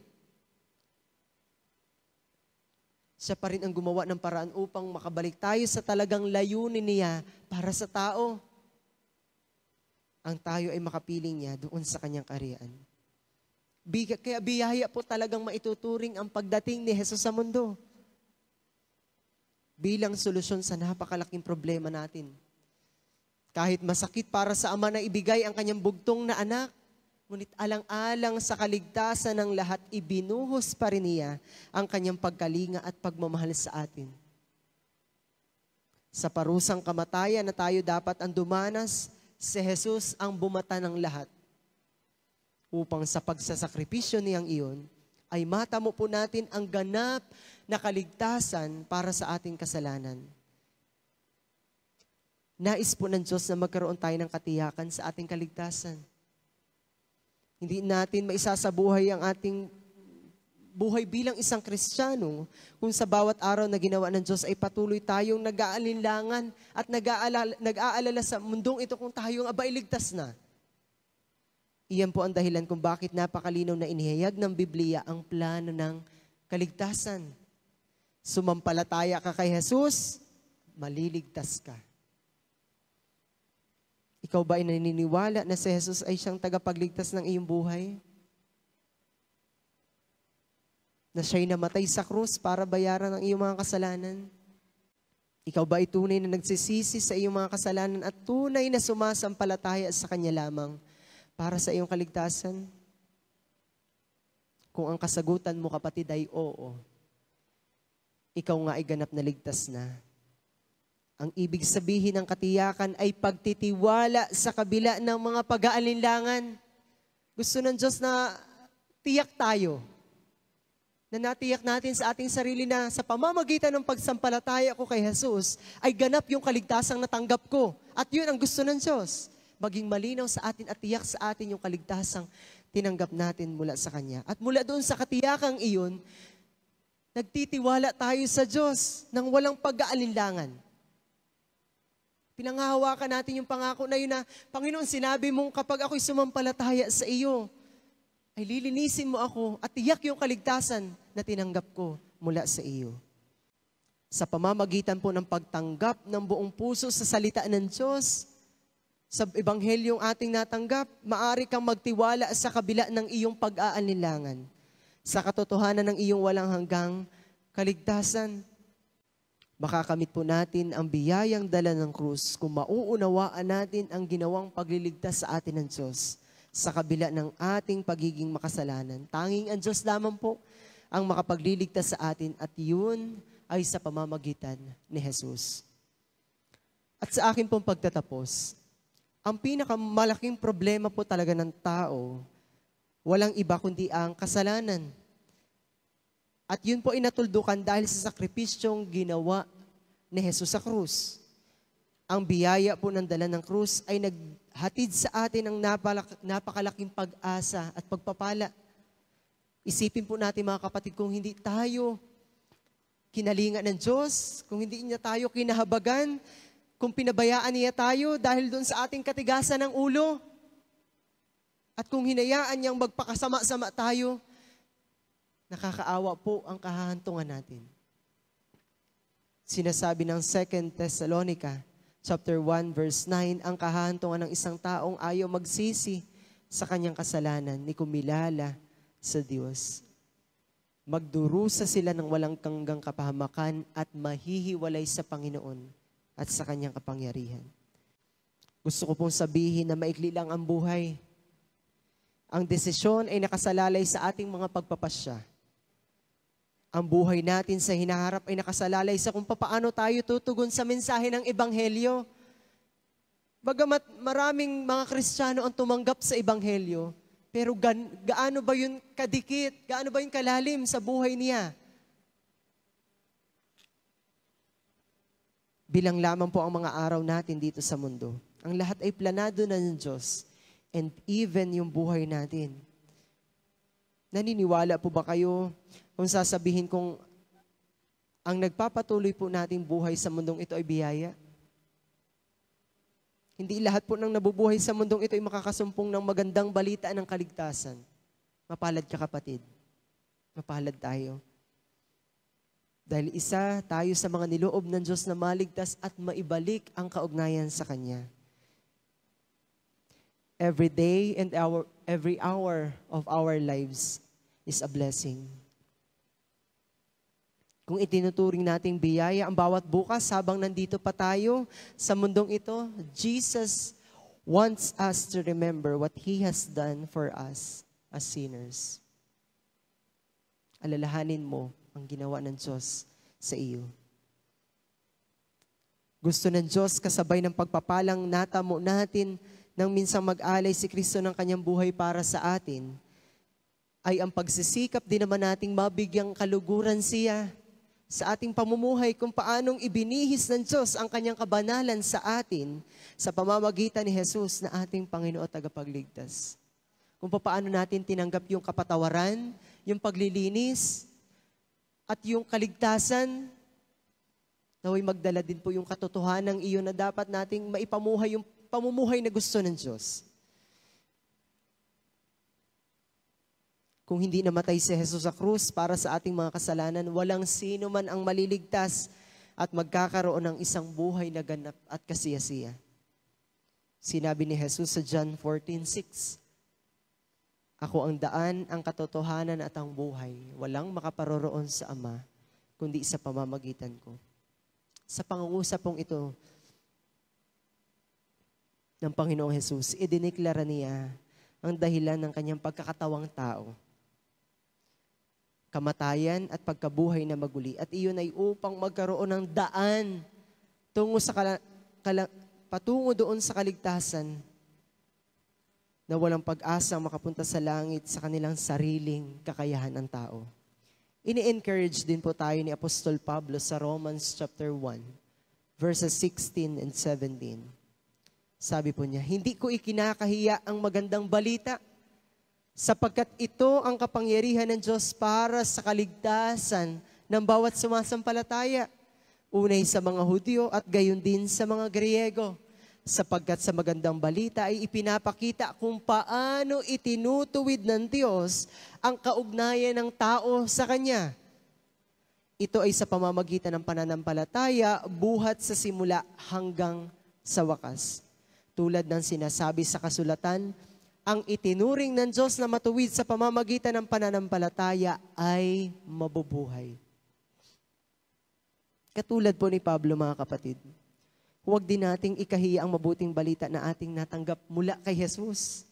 Siya pa rin ang gumawa ng paraan upang makabalik tayo sa talagang layunin niya para sa tao. Ang tayo ay makapiling niya doon sa kanyang kaharian. Kaya biyaya po talagang maituturing ang pagdating ni Jesus sa mundo bilang solusyon sa napakalaking problema natin. Kahit masakit para sa Ama na ibigay ang kanyang bugtong na anak, ngunit alang-alang sa kaligtasan ng lahat, ibinuhos pa rin niya ang kanyang pagkalinga at pagmamahal sa atin. Sa parusang kamatayan na tayo dapat ang dumanas, si Jesus ang bumata ng lahat. Upang sa pagsasakripisyo niyang iyon, ay matamo po natin ang ganap na kaligtasan para sa ating kasalanan. Nais po ng Diyos na magkaroon tayo ng katiyakan sa ating kaligtasan. Hindi natin maisasabuhay ang ating buhay bilang isang Kristiyano kung sa bawat araw na ginawa ng Diyos ay patuloy tayong nag-aalinlangan at nag-aalala sa mundong ito kung tayong ligtas na. Iyan po ang dahilan kung bakit napakalinaw na inihayag ng Biblia ang plano ng kaligtasan. Sumampalataya ka kay Jesus, maliligtas ka. Ikaw ba ay naniniwala na si Jesus ay siyang tagapagligtas ng iyong buhay? Na siya'y namatay sa krus para bayaran ang iyong mga kasalanan? Ikaw ba ay tunay na nagsisisi sa iyong mga kasalanan at tunay na sumasampalataya sa Kanya lamang para sa iyong kaligtasan? Kung ang kasagutan mo, kapatid, ay oo, ikaw nga ay ganap na ligtas na. Ang ibig sabihin ng katiyakan ay pagtitiwala sa kabila ng mga pag-aalinlangan. Gusto ng Diyos na tiyak tayo, na natiyak natin sa ating sarili na sa pamamagitan ng pagsampalataya ko kay Jesus, ay ganap yung kaligtasang natanggap ko. At yun ang gusto ng Diyos. Maging malinaw sa atin at tiyak sa atin yung kaligtasang tinanggap natin mula sa Kanya. At mula doon sa katiyakang iyon, nagtitiwala tayo sa Diyos nang walang pag-aalinlangan. Pinanghahawakan natin yung pangako na yun na, Panginoon, sinabi mong kapag ako'y sumampalataya sa iyo, ay lilinisin mo ako at tiyak yung kaligtasan na tinanggap ko mula sa iyo. Sa pamamagitan po ng pagtanggap ng buong puso sa salita ng Diyos, sa ebanghelyong ating natanggap, maaari kang magtiwala sa kabila ng iyong pag-aalinlangan, sa katotohanan ng iyong walang hanggang kaligtasan. Makakamit po natin ang biyayang dala ng krus kung mauunawaan natin ang ginawang pagliligtas sa atin ng Diyos sa kabila ng ating pagiging makasalanan. Tanging ang Diyos lamang po ang makapagliligtas sa atin at yun ay sa pamamagitan ni Jesus. At sa akin pong pagtatapos, ang pinakamalaking problema po talaga ng tao, walang iba kundi ang kasalanan. At yun po ay natuldukan dahil sa sakripisyong ginawa ni Jesus sa krus. Ang biyaya po ng dala ng krus ay naghatid sa atin ng napakalaking pag-asa at pagpapala. Isipin po natin mga kapatid, kung hindi tayo kinalingan ng Diyos, kung hindi niya tayo kinahabagan, kung pinabayaan niya tayo dahil doon sa ating katigasan ng ulo, at kung hinayaan niyang magpakasama-sama tayo, nakakaawa po ang kahahantungan natin. Sinasabi ng 2 Thessalonica, chapter 1, verse 9, ang kahahantungan ng isang taong ayaw magsisi sa kanyang kasalanan ni kumilala sa Diyos. Magdurusa sila ng walang hanggang kapahamakan at mahihiwalay sa Panginoon at sa kanyang kapangyarihan. Gusto ko pong sabihin na maikli lang ang buhay. Ang desisyon ay nakasalalay sa ating mga pagpapasya. Ang buhay natin sa hinaharap ay nakasalalay sa kung paano tayo tutugon sa mensahe ng Ebanghelyo. Bagamat maraming mga Kristiyano ang tumanggap sa Ebanghelyo, pero gaano ba yun kadikit, gaano ba yun kalalim sa buhay niya? Bilang lamang po ang mga araw natin dito sa mundo. Ang lahat ay planado na ng Diyos, and even yung buhay natin. Naniniwala po ba kayo kung sasabihin kong ang nagpapatuloy po nating buhay sa mundong ito ay biyaya? Hindi lahat po ng nabubuhay sa mundong ito ay makakasumpong ng magandang balita ng kaligtasan. Mapalad ka kapatid. Mapalad tayo. Dahil isa tayo sa mga niloob ng Diyos na maligtas at maibalik ang kaugnayan sa Kanya. Every day and every hour of our lives is a blessing. Kung itinuturing nating biyaya ang bawat bukas habang nandito pa tayo sa mundong ito, Jesus wants us to remember what He has done for us as sinners. Alalahanin mo ang ginawa ng Diyos sa iyo. Gusto ng Diyos kasabay ng pagpapalang natamo natin nang minsang mag-alay si Kristo ng kanyang buhay para sa atin, ay ang pagsisikap din naman nating mabigyang kaluguran siya sa ating pamumuhay kung paanong ibinihis ng Diyos ang kanyang kabanalan sa atin sa pamamagitan ni Jesus na ating Panginoon at tagapagligtas. Kung paano natin tinanggap yung kapatawaran, yung paglilinis, at yung kaligtasan, naway magdala din po yung katotohanan ng iyon na dapat nating maipamuhay yung pamumuhay na gusto ng Diyos. Kung hindi namatay si Jesus sa krus para sa ating mga kasalanan, walang sino man ang maliligtas at magkakaroon ng isang buhay na ganap at kasiyasiya. Sinabi ni Jesus sa John 14:6, "Ako ang daan, ang katotohanan at ang buhay. Walang makaparoroon sa Ama, kundi sa pamamagitan ko." Sa pangungusap pong ito ng Panginoong Jesus, idineklara niya ang dahilan ng kanyang pagkakatawang tao. kamatayan at pagkabuhay na maguli. At iyon ay upang magkaroon ng daan tungo sa patungo doon sa kaligtasan na walang pag-asang makapunta sa langit sa kanilang sariling kakayahan ng tao. Ini-encourage din po tayo ni Apostol Pablo sa Romans chapter 1, verses 16 and 17. Sabi po niya, hindi ko ikinakahiya ang magandang balita sapagkat ito ang kapangyarihan ng Diyos para sa kaligtasan ng bawat sumasampalataya. Unay sa mga Hudyo at gayon din sa mga Griego. Sapagkat sa magandang balita ay ipinapakita kung paano itinutuwid ng Diyos ang kaugnayan ng tao sa Kanya. Ito ay sa pamamagitan ng pananampalataya, buhat sa simula hanggang sa wakas. Tulad ng sinasabi sa kasulatan, ang itinuring ng Diyos na matuwid sa pamamagitan ng pananampalataya ay mabubuhay. Katulad po ni Pablo, mga kapatid, huwag din nating ikahiya ang mabuting balita na ating natanggap mula kay Jesus.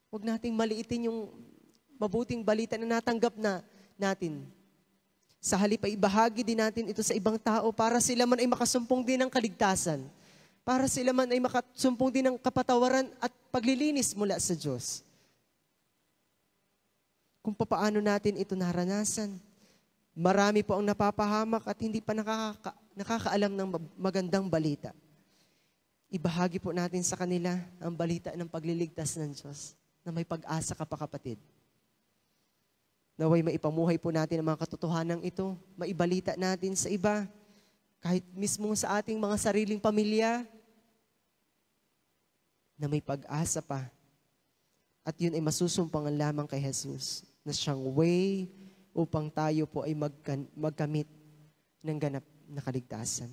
Huwag nating maliitin yung mabuting balita na natanggap natin. Sa halip ay ibahagi din natin ito sa ibang tao para sila man ay makasumpong din ng kaligtasan. Para sila man ay makasumpong din ng kapatawaran at paglilinis mula sa Diyos. Kung paano natin ito naranasan, marami po ang napapahamak at hindi pa nakakaalam ng magandang balita. Ibahagi po natin sa kanila ang balita ng pagliligtas ng Diyos na may pag-asa ka pa, kapatid. Naway maipamuhay po natin ang mga katotohanan ito, maibalita natin sa iba, kahit mismo sa ating mga sariling pamilya, na may pag-asa pa. At yun ay masusumpangan lamang kay Jesus, na siyang way upang tayo po ay magkamit ng ganap na kaligtasan.